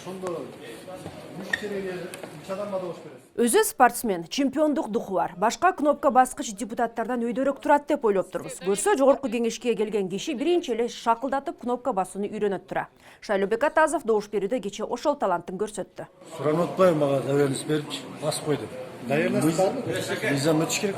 ошондо күч кереги үч адамга добуш берет. Өзі спортсмен, чемпиондук духу бар. Башка кнопка баскыч депутаттардан өйдөрөөк турат деп ойлоп турбуз. Көрсө жогорку кеңешке келген киши биринчи эле шакылдатып кнопка басууну үйрөнөт тура. Шайлообек Атазов добуш берүүдө кечээ ошол талантын көрсөттү. Суранып атпайбы, мага доверенность берипчи, басып койдум. Мыйзам өтүш керек.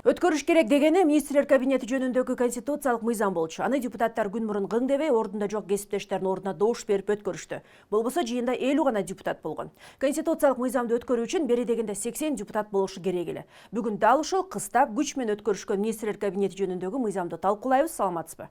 Өткөрүш керек дегени министрлер кабинети жөнүндөгү конституциялык мыйзам болчу. Аны депутаттар күн мурун гың дебей, ордунда жок кесиптештердин ордуна добуш берип өткөрүштү. Болбосо жыйында 50 гана депутат болгон. Конституциялык мыйзамды өткөрүү үчүн бери дегенде 80 депутат болушу керек эле. Бүгүн дал ушул кыстап күч менен өткөрүшкөн министрлер кабинети жөнүндөгү мыйзамды талкуулайбыз, саламатсызбы?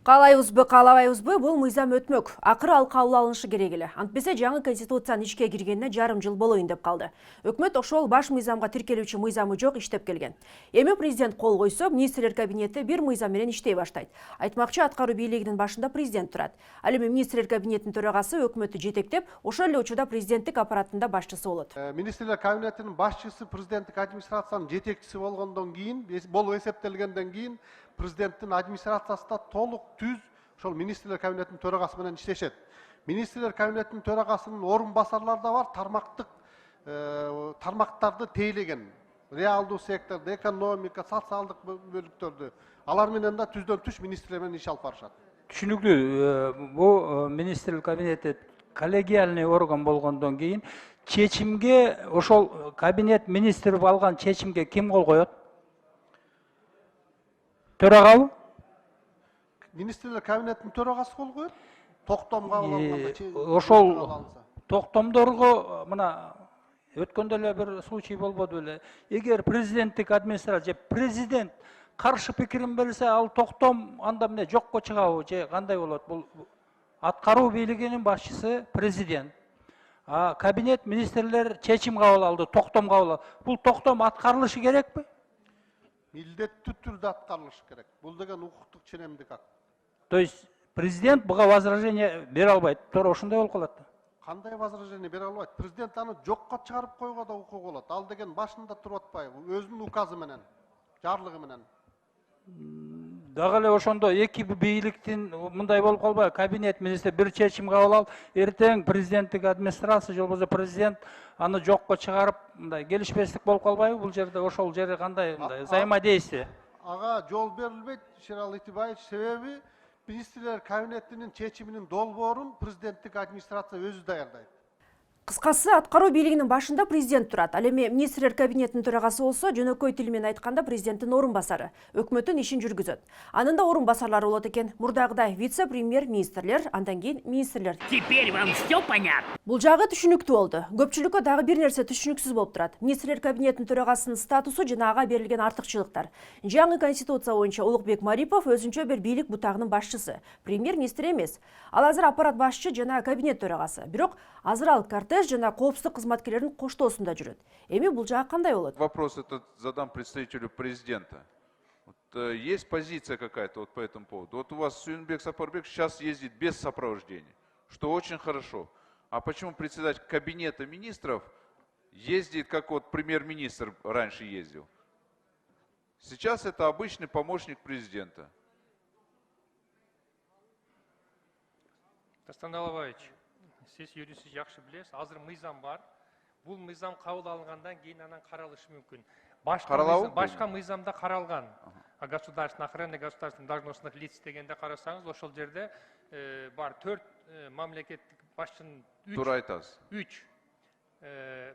Каалайбызбы, каалабайбызбы, бул мыйзам өтмөк. Акыры ал кабыл алынышы керек эле. Антпесе жаңы конституциянын ишке киргенине жарым жыл болоюн деп калды. Өкмөт ошол баш мыйзамга тиркелүүчү мыйзамы жок иштеп келген. Эми президент кол койсо, министрлер кабинети бир мыйзам менен иштей баштайт. Айтмакчы, аткаруу бийлигинин башында президент турат. Ал эми министрлер кабинетинин төрагасы өкмөттү жетектеп, ошол эле учурда президенттик аппараттында башчысы болот. Министрлер кабинетинин башчысы президенттик администрациянын жетекчиси болгондон кийин, болуп эсептелгенден кийин президенттин администрациясында толук түз ошол министрлер кабинетинин төрагасы менен иштешет. Министрлер кабинетинин төрагасынын орун басарлары да бар, тармактарды тейлеген. Реалдуу секторду, экономика, социалдык бөлүктөрдү. Алар менен да түздөн түз министрлер менен иш алып барышат. Түшүнүктүү, бул министрлер кабинети коллегиальный орган болгондон кийин чечимге ошол кабинет министри алган чечимге ким кол коет? Төрагабы? Министрлер кабинетинин төрагасы кол коет. Токтом кабыл алганда. Ошол токтомдорго мына өткөндө эле бир случай болбоду беле. Эгер президенттик администрация, президент каршы пикирин берсе, ал токтом анда эмне жокко чыгабы же кандай болот? Бул аткаруу бийлигинин башчысы президент. А кабинет министрлер чечим кабыл алды, токтом кабыл алды. Бул токтом аткарылышы керекпи? Милдеттүү түрдө аткарылышы керек. Бул деген укуктук ченемдик акт. То есть президент буга возражение бере албайт. Туура ошондой болуп калат. Кандай возражение бере албайт? Президент аны жокко чыгарып коюуга да укугу болот. Ал деген башында туруп атпайбы? Өзүнүн указы менен, жарлыгы менен. Дагы эле ошондо эки бийликтин мындай болуп калбайбы? Кабинет министри бир чечим кабыл алып, эртең президенттик администрация же болбосо президент аны жокко чыгарып, мындай келишпестик болуп калбайбы? Бул жерде ошол жери кандай мындай взаимодействие? Ага жол берилбейт, Шерал Итибаевич, себеби министрлер кабинетинин чечиминин долбоорун президенттик администрация өзү даярдайт. Кыскасы, аткаруу бийлигинин башында президент турат. Ал эми министрлер кабинетинин төрагасы болсо, жөнөкөй тил менен айтканда президенттин орун басары, өкмөттүн ишин жүргүзөт. Анын да орун басарлары болот экен. Мурдагыдай вице-премьер-министрлер, андан кийин министрлер. Теперь вам все понятно. Бул жагы түшүнүктүү болду. Көпчүлүккө дагы бир нерсе түшүнүксүз болуп турат. Министрлер кабинетинин төрагасынын статусу жана ага берилген артыкчылыктар. Жаңы конституция боюнча Улукбек Марипов өзүнчө бир бийлик бутагынын башчысы, премьер-министр эмес. Ал азыр аппарат башчы жана кабинет төрагасы. Бирок азыр ал кортеж жана коопсуздук кызматкерлеринин коштоосунда жүрөт. Эми бул жагы кандай болот? Вопрос этот задам представителю президента. Есть позиция какая-то вот по этому поводу? Вот у вас Сүйүнбек Сапарбек сейчас ездит без сопровождения, что очень хорошо. А почему председатель кабинета министров ездит, как вот премьер-министр раньше ездил? Сейчас это обычный помощник президента. Дастан Алабаевич, сиз юристсиз жакшы билесиз, азыр мыйзам бар. Бул мыйзам кабыл алынгандан кийин анан каралышы мүмкүн. Башка мыйзамда каралган. Государственная охрана государственных должностных лиц дегенде карасаңыз, ошол жерде бар 4 мамлекеттик башчынын 3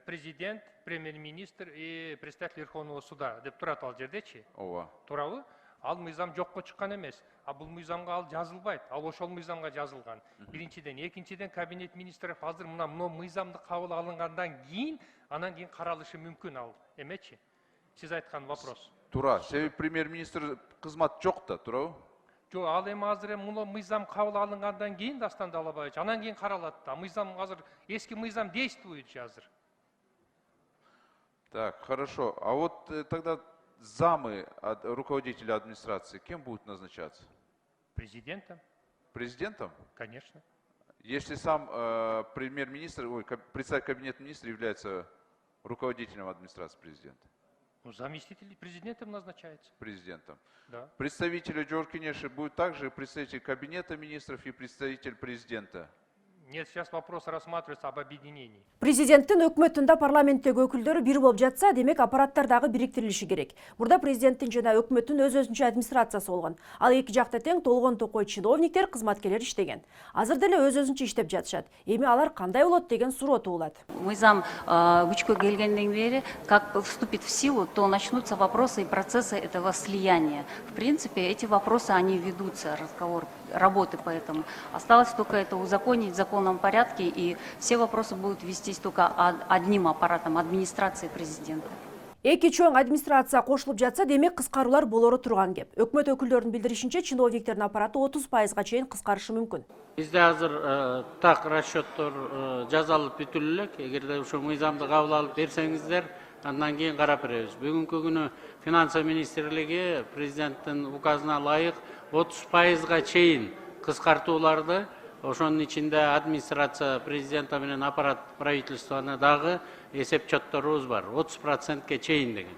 президент, премьер-министр и представитель Верховного суда деп турат ал жердечи. Ооба. Туурабы? Ал мыйзам жокко чыккан эмес. А бул мыйзамга ал жазылбайт. Ал ошол мыйзамга жазылган. Биринчиден, экинчиден кабинет министров азыр мына мыйзамды кабыл алынгандан кийин, анан кийин каралышы мүмкүн ал эмечи. Сиз айткан вопрос. Тура. Себеби премьер-министр кызмат жок да, туурабы? Жок, ал эми азыр муну мыйзам кабыл алынгандан кийин Дастан Алабаевич, анан кийин каралат да. Мыйзам азыр эски мыйзам действует азыр. Так, хорошо. А вот тогда замы от руководителя администрации кем будут назначаться? Президентом. Президентом? Конечно. Если сам премьер-министр, председатель кабинета министров является руководителем администрации президента. Ну, заместитель президентом назначается. Президентом. Да. Представители Джоркинеши будет также представитель кабинета министров и представитель президента. Нет, сейчас вопрос рассматривается об объединении. Президенттин өкмөтүндө парламенттеги өкүлдөрү бир болуп жатса, демек аппараттар дагы бириктирилиши керек. Мурда президенттин жана өкмөттүн өз-өзүнчө администрациясы болгон. Ал эки жакта тең толгон токой чиновниктер, кызматкерлер иштеген. Азыр деле өз-өзүнчө иштеп жатышат. Эми алар кандай болот деген суроо туулат. Мыйзам күчкө келгенден бери, как вступит в силу, то начнутся вопросы и процессы этого слияния. В принципе, эти вопросы, они ведутся, разговор, работы по этому. Осталось только это узаконить в законном порядке, и все вопросы будут вестись только одним аппаратом, администрацией президента. Эки чоң администрация кошулуп жатса, демек кыскаруулар болору турган кеп. Өкмөт өкүлдөрүнүн билдиришинче, чиновниктердин аппараты 30%га чейин кыскарышы мүмкүн. Бизде азыр так расчеттор жазалып бүтүлүп элек. Эгерде ошо мыйзамды кабыл алып берсеңиздер, андан кийин карап беребиз. Бүгүнкү күнү финансы министрлиги президенттин указына ылайык 30%га чейин кыскартууларды, ошонун ичинде администрация президента менен аппарат правительствоны дагы эсепчотторубуз бар. 30%ке чейин деген.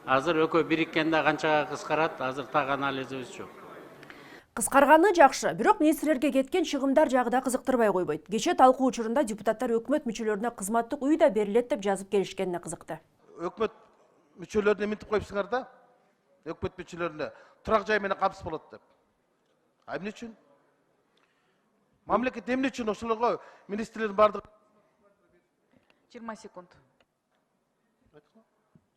Азыр экөө бириккенде канчага кыскарат, азыр так анализибиз жок. Кыскарганы жакшы, бирок министрлерге кеткен чыгымдар жагы да кызыктырбай койбойт. Кече талкуу учурунда депутаттар өкмөт мүчөлөрүнө кызматтык үй да берилет деп жазып келишкенине кызыкты. Өкмөт мүчөлөрүнө минтип коюпсуңар да, өкмөт мүчөлөрүнө турак жай менен камсыз болот деп. Эмне үчүн? Мамлекет эмне үчүн ошолорго министрлердин бардыгы 20 секунд.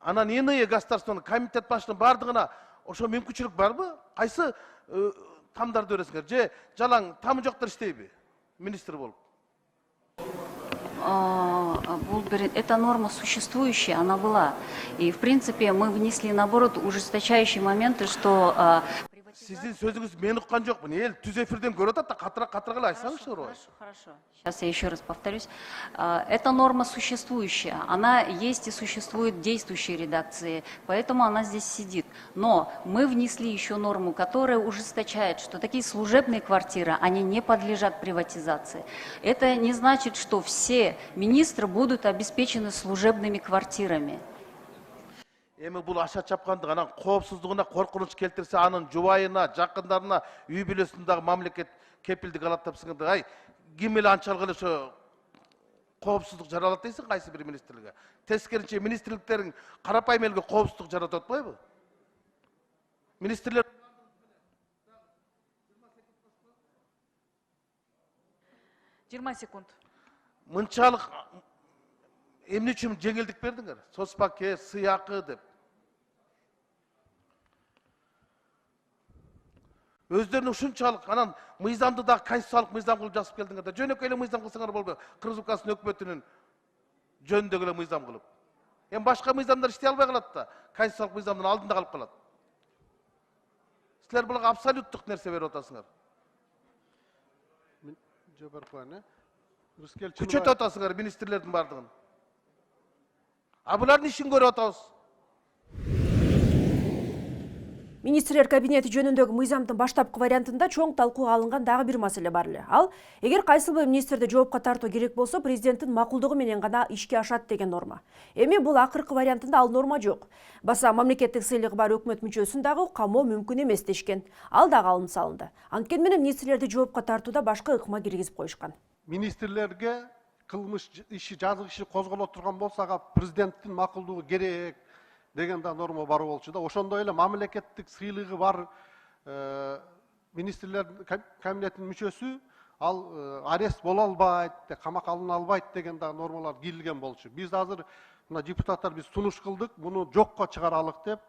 анан иные государственный комитет башынын бардыгына ошо мүмкүнчүлүк барбы? Кайсы тамдарды бересиңер? Же жалаң тамы жоктор иштейби? Министр болуп. Эта норма существующая, она была. И, в принципе, мы внесли, наоборот, ужесточающие моменты, что... Сиздин сөзүңүз мен уккан жокмун. Эл түз эфирден көрүп атат да катыра айтсаңызчы. Хорошо. Сейчас я еще раз повторюсь. Эта норма существующая. Она есть и существует в действующей редакции. Поэтому она здесь сидит. Но мы внесли еще норму, которая ужесточает, что такие служебные квартиры, они не подлежат приватизации. Это не значит, что все министры будут обеспечены служебными квартирами. Эми бул аша чапкандык анан коопсуздугуна коркунуч келтирсе, анын жубайына, жакындарына, үй бүлөсүндөгү мамлекет кепилдик алат депсиңер. Ай, ким эле анчалык эле ошо коопсуздук жаралат дейсиң кайсы бир министрликке? Тескеринче министрликтериң карапайым элге коопсуздук жаратып атпайбы? Министрлер 20 секунд. мынчалык эмне үчүн жеңилдик бердиңер? Соцпакет, сыйакы деп. Өздөрүнүн ушунчалык анан мыйзамды да конституциялык мыйзам кылып жазып келдиңер да. Жөнөкөй эле мыйзам кылсаңар болбойбу? Кыргыз укасынын өкмөтүнүн жөнүндөгү эле мыйзам кылып. Эми башка мыйзамдар иштей албай калат да, конституциялык мыйзамдын алдында калып калат. Силер буларга абсолюттук нерсе берип атасыңар. Күчөтүп атасыңар министрлердин бардыгын. А булардын ишин көрүп атабыз. Министрлер кабинети жөнүндөгү мыйзамдын баштапкы вариантында чоң талкууга алынган дагы бир маселе бар эле. Ал, эгер кайсы бир министрди жоопко тартуу керек болсо, президенттин макулдугу менен гана ишке ашат деген норма. Эми бул акыркы вариантында ал норма жок. Баса мамлекеттик сыйлыгы бар өкмөт мүчөсүн дагы камоо мүмкүн эмес дешкен. Ал дагы алынып салынды. Анткени менен министрлерди жоопко тартууда башка ыкма киргизип коюшкан. Министрлерге кылмыш иши, жазык иши козголо турган болсо, президенттин макулдугу керек деген да норма бар болчу да. Ошондой эле мамлекеттик сыйлыгы бар министрлер кабинетинин мүчөсү ал арест боло албайт, камакка алына албайт деген да нормалар кирилген болчу. Биз азыр мына депутаттар биз сунуш кылдык, муну жокко чыгаралык деп.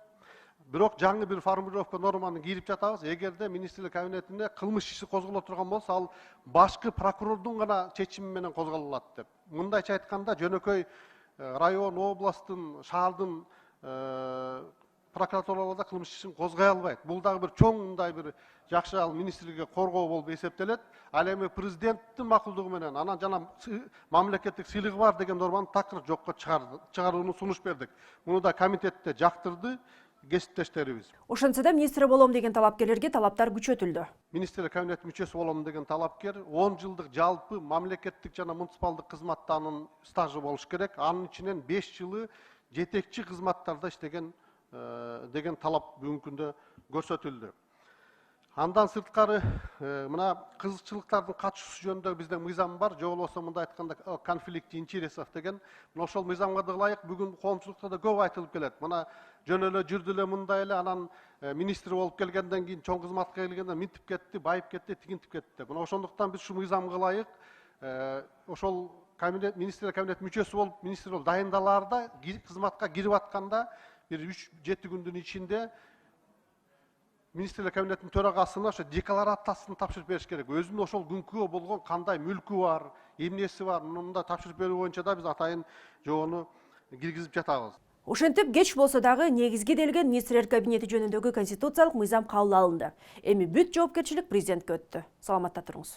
Бирок жаңы бир формулировка норманы кирип жатабыз. Эгерде министрлер кабинетине кылмыш иши козголо турган болсо, ал башкы прокурордун гана чечими менен козголот деп. Мындайча айтканда, жөнөкөй район, областтын, шаардын прокуратураларда кылмыш ишин козгой албайт. Бул дагы бир чоң мындай бир жакшы ал министрликке коргоо болуп эсептелет. Ал эми президенттин макулдугу менен анан жана мамлекеттик сыйлыгы бар деген норманы такыр жокко чыгарууну сунуш бердик. Муну да комитетте жактырды кесиптештерибиз. Ошентсе да министр болом деген талапкерлерге талаптар күчөтүлдү. Министрлер кабинети мүчөсү болом деген талапкер 10 жылдык жалпы мамлекеттик жана муниципалдык кызматтанын стажы болуш керек. Анын ичинен 5 жылы жетекчи кызматтарда иштеген деген талап бүгүнкү күндө көрсөтүлдү. Андан сырткары мына кызыкчылыктардын катышуусу жөнүндө биздин мыйзам бар, же болбосо мындай айтканда конфликт интересов деген. Мына ошол мыйзамга да ылайык бүгүн коомчулукта да көп айтылып келет. Мына жөн эле жүрдү эле мындай эле, анан министр болуп келгенден кийин, чоң кызматка келгенде минтип кетти, байып кетти, тигинтип кетти деп. Мына ошондуктан биз ушу мыйзамга ылайык ошол министрлер кабинет мүчөсү болуп, министр болуп дайындалаарда, кызматка кирип атканда бир 3-7 күндүн ичинде министрлер кабинетinin төрагасына ошо декларациясын тапшырып бериш керек. Өзүнүн ошол күнкү болгон кандай мүлкү бар, эмнеси бар, мында тапшырып берүү боюнча да биз атайын жобону киргизип жатабыз. Ошентип кеч болсо дагы негизги делген министрлер кабинети жөнүндөгү конституциялык мыйзам кабыл алынды. Эми бүт жоопкерчилик президентке өттү. Саламатта туруңуз.